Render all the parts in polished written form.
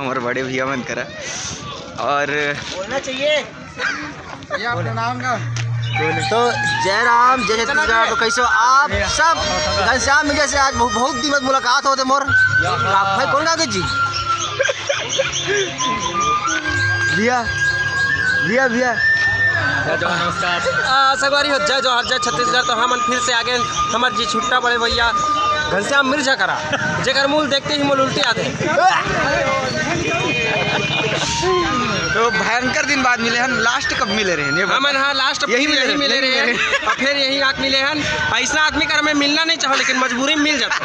हमारे बड़े भैया मन करा। और बोलना चाहिए भैया अपना नाम का तो जय राम जय छत्तीसगढ़। तो कैसे हो आप सब? घनश्याम मीडिया से आज बहुत दिन बाद मुलाकात होते मोर भाई कौन कागज जी भैया भैया भैया नमस्कार सगवारी हो जय जोहर जय छत्तीसगढ़। तो हम फिर से आगे हमारे जी छुट्टा बड़े भैया घनश्याम मिर्जा करा जेकर मूल देखते ही मूल उल्टी आते। तो भयंकर दिन बाद मिले हम। लास्ट कब मिले रहे? हमन हाँ लास्ट यही मिले रहे हैं और फिर यही आके मिले हैं। ऐसा आदमी का हमें मिलना नहीं चाहो लेकिन मजबूरी में मिल जाता।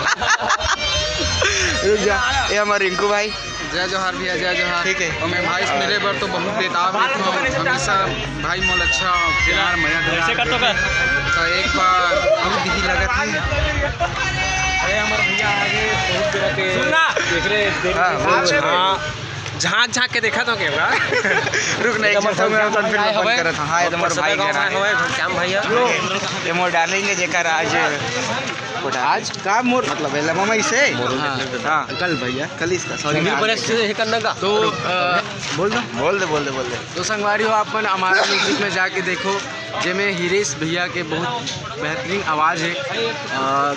ये हमारे रिंकू भाई। जय जोहार भैया जय जोहार। ठीक है। और मैं भाई से मिले बार तो बहुत बेताब हमेशा भाई मोल अच्छा प्यार मजा तो एक बार बहुत बिजी लगा थी। अरे हमारे भैया आगे बहुत तरह के देख रहे झाँक झाँक के देखा तो क्या रुक नहीं कर था। हाँ ये हमारे भाई घनश्याम भैया ये मोर डालेंगे जेकर आज का मोर मतलब है मम्मी से। हाँ कल भैया कल इसका सॉरी करने का तो बोल दे। तो संगवारी हो आप हमारा म्यूजिक में जाके देखो जिसमें हिरेश भैया के बहुत बेहतरीन आवाज़ है।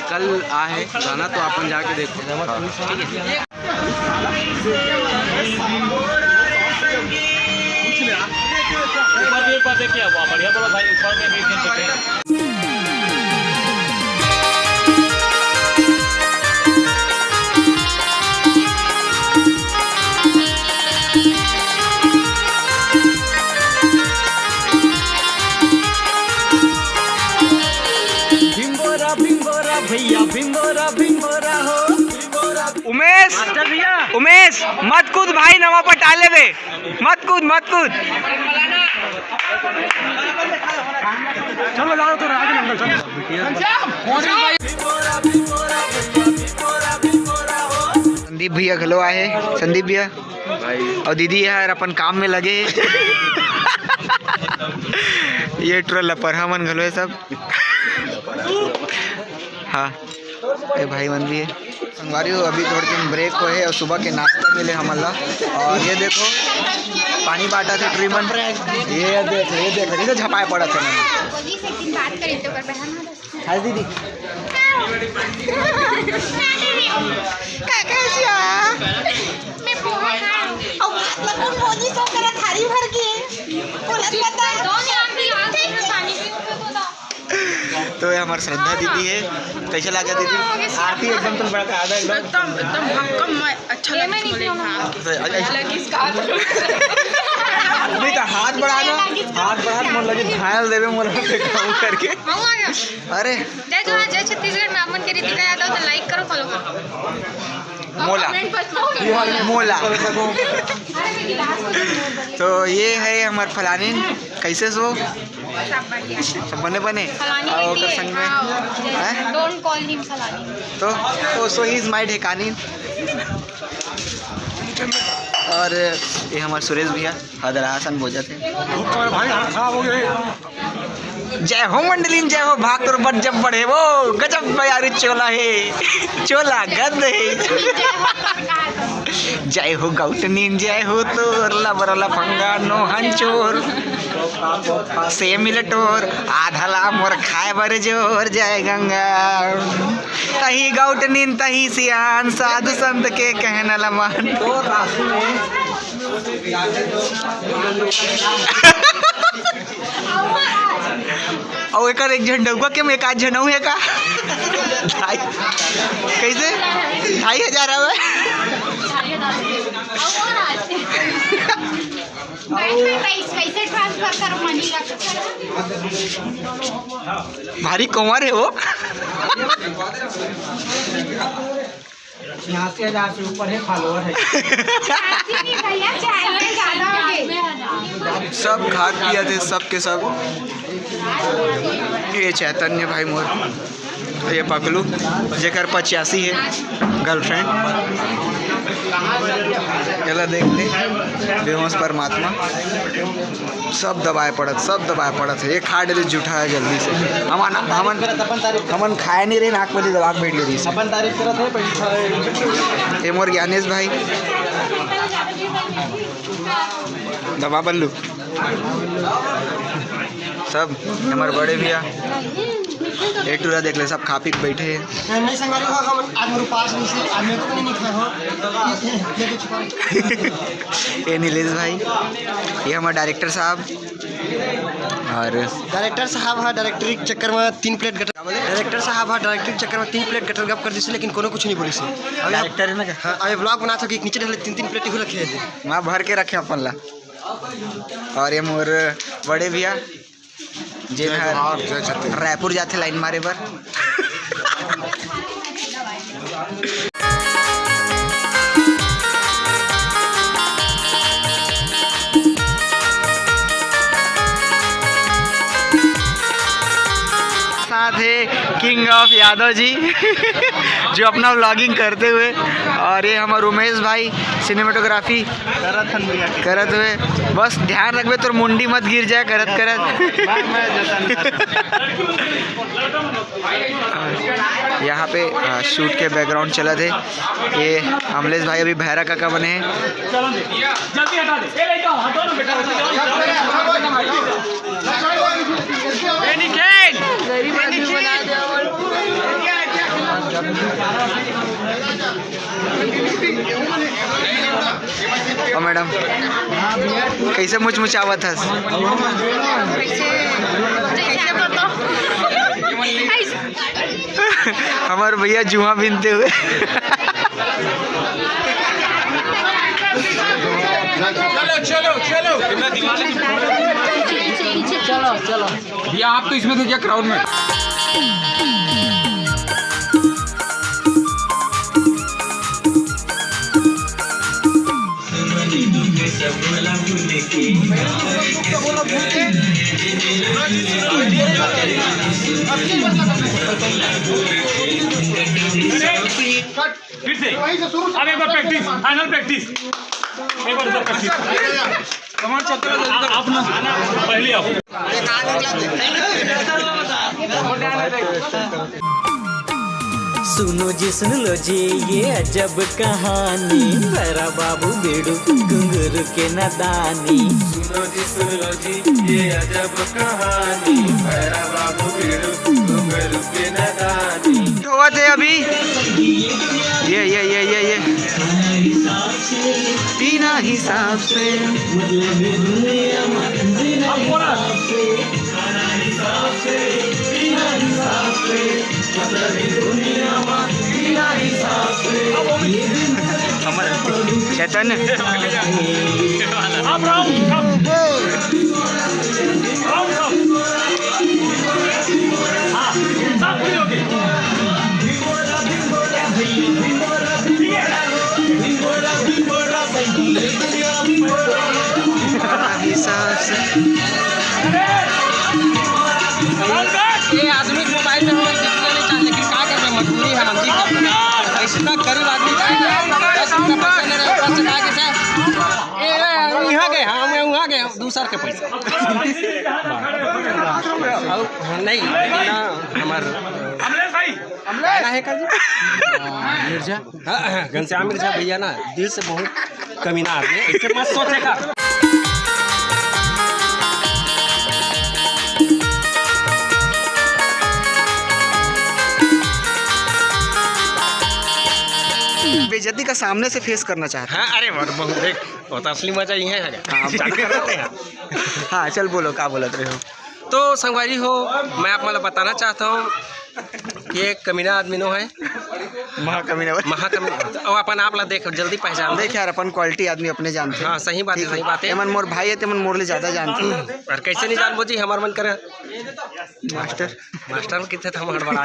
कल है गाना तो अपन जाके देखो। बढ़िया बोला भाई ऊपर में भैया भिंगोरा हो उमेश मत कूद भाई नवा पटाले दे मत कूद चलो जाओ तो संदीप भैया खलो आए। संदीप भैया और दीदी यार अपन काम में लगे। ये ट्रोल लपरहा मन घलो है सब। हाँ ये भाई मन भी है। संगवारी हो अभी थोड़े दिन ब्रेक को है और सुबह के नाश्ता मिले हमला। और ये देखो पानी बांटा थे ट्रीमन। ये देख इसे झपाए पड़ा था हाय दीदी तो ये हमारी श्रद्धा दीदी है। कैसे लगा दीदी? आती एकदम तुम बड़ा आधा एकदम भक्कम अच्छा लगा। नहीं तो हाथ बढ़ा मन लगे घायल देवे मोला पे काम करके। अरे जय जोहार जय छत्तीसगढ़ में अमन के रीतिका यादव तो लाइक करो फॉलो करो मोला। तो ये है हमारे फलानी कैसे सो सब बने और संग में डोंट कॉल हिम फलानी तो सो ही इज माय ढेकानी। और ये हमारे सुरेश भैया हदरासन बोझा थे। जय हो मंडलीन जय हो भाग तोर बट जब बढ़े वो गजब बयारी चोला है चोला गंद है। जय हो गौटनीन जय हो तोर लबरला फंगा नो हंचोर से मिलटोर आधला मोर खाए बर जोर। जय गंगा तही गौटनीन तही सियान साधु संत के कहना लमान। और एक झंडा के में एक आध झनऊ है का कैसे 2500 है भारी कुंवर है वो। यहाँ से 1000 से ऊपर है फॉलोअर है। सब खा पिया थे सब के सब। ये चैतन्य भाई मोर ये पकलू जेकर 85 है गर्लफ्रेंड। चला देख ले बेहोश परमात्मा सब दबाए पड़त है। ये खा डे जूठा है जल्दी से। हमन खाए नहीं रहे नाक वाली दबा बैठ ले रही। अपन तारीफ करत है। ये मोर ज्ञानेश भाई दबा बल्लू सब हमारे बड़े भैया ए टूरा देख ले सब खा पी के बैठे हैं। नहीं संगारी हो हम आज मेरे पास नहीं से आज मेरे को नहीं निकला हो लेके छुपा ये नीलेश भाई, ये हमारे डायरेक्टर साहब और डायरेक्टर साहब हा डायरेक्टरी के चक्कर में 3 प्लेट गटर डायरेक्टर साहब हा डायरेक्टरी के चक्कर में 3 प्लेट गटर गप कर दी लेकिन कोनो कुछ नहीं बोली से डायरेक्टर है ना क्या? हां अबे ब्लॉग बना था कि नीचे ढले 3 प्लेट ही रखे थे वहाँ भर के रखे अपन ला। और ये मोर बड़े भैया जे रायपुर जाते लाइन मारे पर साथ है किंग ऑफ यादव जी जो अपना व्लॉगिंग करते हुए, और ये हमारे उमेश भाई सिनेमेटोग्राफी करत हुए। बस ध्यान रखबे तो मुंडी मत गिर जाए करत करत। यहाँ पे शूट के बैकग्राउंड चला थे। ये अमलेश भाई अभी भैरा काका बने हैं। और मैडम कैसे मुचमुचावत हस? हमारे भैया जुआ बीनते हुए। चलो भैया आप तो इसमें थे क्या क्राउड में? फिर से अब एक बार प्रैक्टिस, फाइनल प्रैक्टिस, एक बार उधर प्रैक्टिस। कमांड चलते रहो, आप ना पहले आओ। सुनो जी सुन लो जी ये अजब कहानी, भैरा बाबू बेड़ू घुंघरू के नादानी। सुनो जी सुन लो जी ये अजब कहानी, भैरा बाबू बेड़ू घुंघरू के नादानी। हुआ थे अभी ये बिना हिसाब से चैतन्य ये आदमी मोबाइल में हम दिखने नहीं चाहते, लेकिन क्या करते मजबूरी है मंदिर का। ऐसे ना गरीब आदमी यहाँ गए हम वहाँ गए दूसर के पैसा नहीं ना हमारे है का जी मिर्जा घनश्याम मिर्जा भैया ना दिल से बहुत कमीना आदमी, ऐसे मत सोचेगा। बेइज्जती का सामने से फेस करना चाहता हाँ अरे बहुत देख बहुत असली मजा ही है। हाँ चल बोलो क्या बोलत रहे हो? तो संगवारी हो मैं आप मतलब बताना चाहता हूँ कि एक कमीना आदमी नो है महाकमीना और अपन आप ला देख जल्दी पहचान देख यार अपन क्वालिटी आदमी अपने जानते हैं। हाँ सही बात है, सही बात है। एमन मोर भाई है तेमन मोर ले ज्यादा जानते हैं। और कैसे नहीं जानबो जी, हमार मन करे मास्टर कितने थे हम हड़बड़ा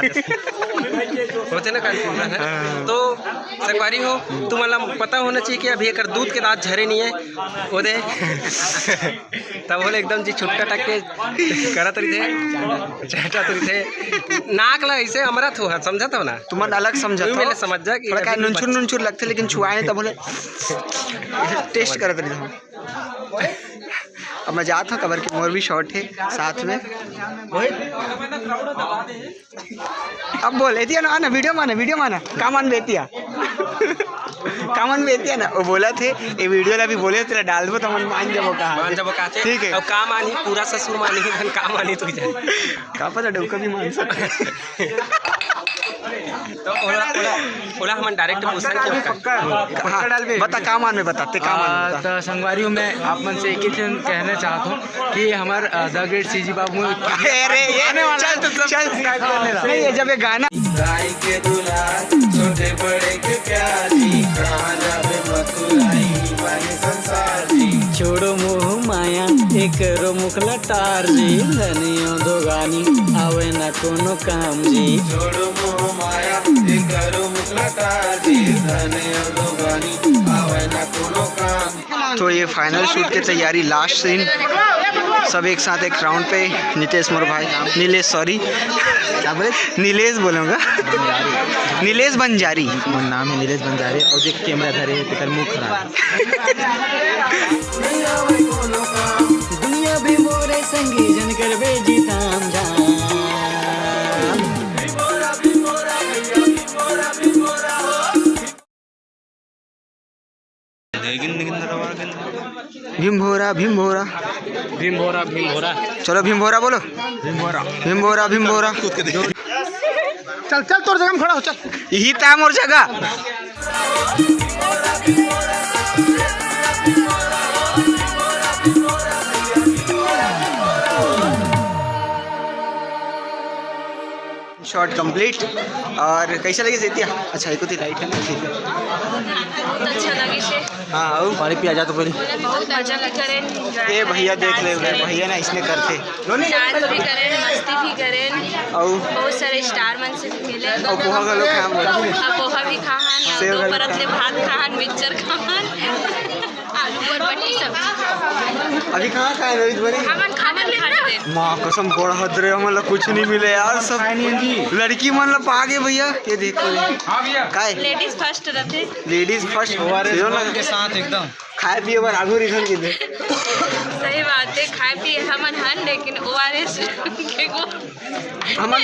होते ना कंफ्यूजन है। तो संगवारी हो तुम मतलब पता होना चाहिए कि अभी एक दूध के दांत झरे नहीं है वो दे तब बोले एकदम जी छुट्टा टक के करत रही थे चहटत रही थे नाक ला ऐसे अमरत हो समझत हो ना तुम अलग समझत हो, मैंने समझ जा कि थोड़ा क्या नुनचुर लगते लेकिन छुआए तब बोले टेस्ट करत रही हो। अब मैं जाता हूँ कबर की मोर भी शॉर्ट है साथ में। अब बोल एतिया ना आना वीडियो माना का मान बेतिया कामन में ना वो बोला थे ये वीडियो ला भी बोले तेरा डाल दो तो मन मान जाबो कहा मान जब का ठीक है। अब का मानी पूरा ससुर मानी धन का मानी तू जाए का पता डोका भी मान सकते तो ओला ओला ओला हम डायरेक्ट पूछन के हाँ, बता का मान में बताते का मान में बता। तो संगवारियों में आप मन से एक ही चीज कहना चाहता हूँ कि हमार द ग्रेट सीजी बाबू अरे ये चल नहीं ये जब ये गाना गाय के दुलार छोटे बड़े के प्यारी कहाँ जावे मथुराई बने संसार जी छोड़ो मोह माया एक रो मुख लटार जी धनियो दो गानी आवे ना कोनो काम जी छोड़ो मोह माया एक रो मुख लटार जी धनियो दो गानी आवे ना कोनो काम। तो ये फाइनल शूट की तैयारी लास्ट सीन सब एक साथ एक राउंड पे नीतीश मोर भाई नीलेश सॉरी क्या बोले नीलेश बोलूँगा नीलेश बंजारी नाम है नीलेश बंजारे और देख कैमरा धरे है तेकर मुंह खराब दुनिया भी मोरे संगी जन कर बेजी ताम जाम भीमभोरा भीमभोरा भीमभोरा भीमभोरा चलो भीमभोरा बोलो भीमभोरा भीमभोरा चल चल तोर जगह में खड़ा हो चल यही था मोर जगह। शॉट कंप्लीट और कैसा लगे सेतिया अच्छा एक होती राइट है ना ठीक है बहुत अच्छा लगे से हाँ आओ पानी पिया जा तो पहले बहुत मजा करे ये भैया देख ले भैया ना इसने करते डांस भी करे मस्ती भी करे और बहुत सारे स्टार मन से भी मिले और पोहा का लोग खाम बोला पोहा भी खान सेव दो वाला परत ले भात खान मिक्सचर खान आलू बरबटी सब अभी कहाँ खाए रोहित बनी हमन खाना ले खाते माँ कसम बड़ा हदरे हमला कुछ नहीं मिले यार सब लड़की मन ला पागे भैया ये देखो काय लेडीज फर्स्ट रहते लेडीज फर्स्ट के साथ एकदम खाए पिए बार आगू रिखन के दे सही बात है खाए पिए हमन हन लेकिन ओआरएस के को हमन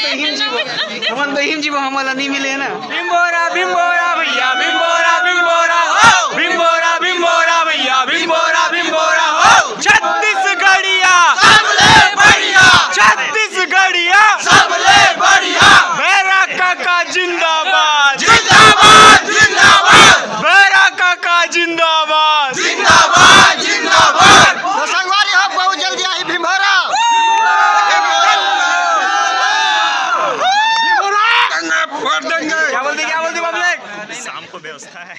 तो हिम जीवो हमला नहीं मिले ना भीमभोरा भीमभोरा भैया भीमभोरा भीमभोरा हो भीमभोरा भीमभोरा भैया भीमभोरा भीमभोरा हो छत्तीसगढ़िया सबले बढ़िया छत्तीसगढ़िया सबले बढ़िया भैरा काका जिंदाबाद जिंदाबाद जिंदाबाद भैरा काका जिंदाबाद जिंदाबाद जिंदाबाद तो संगवारी हो बहुत जल्दी आई भीमभोरा क्या बोलते पब्लिक शाम को व्यवस्था है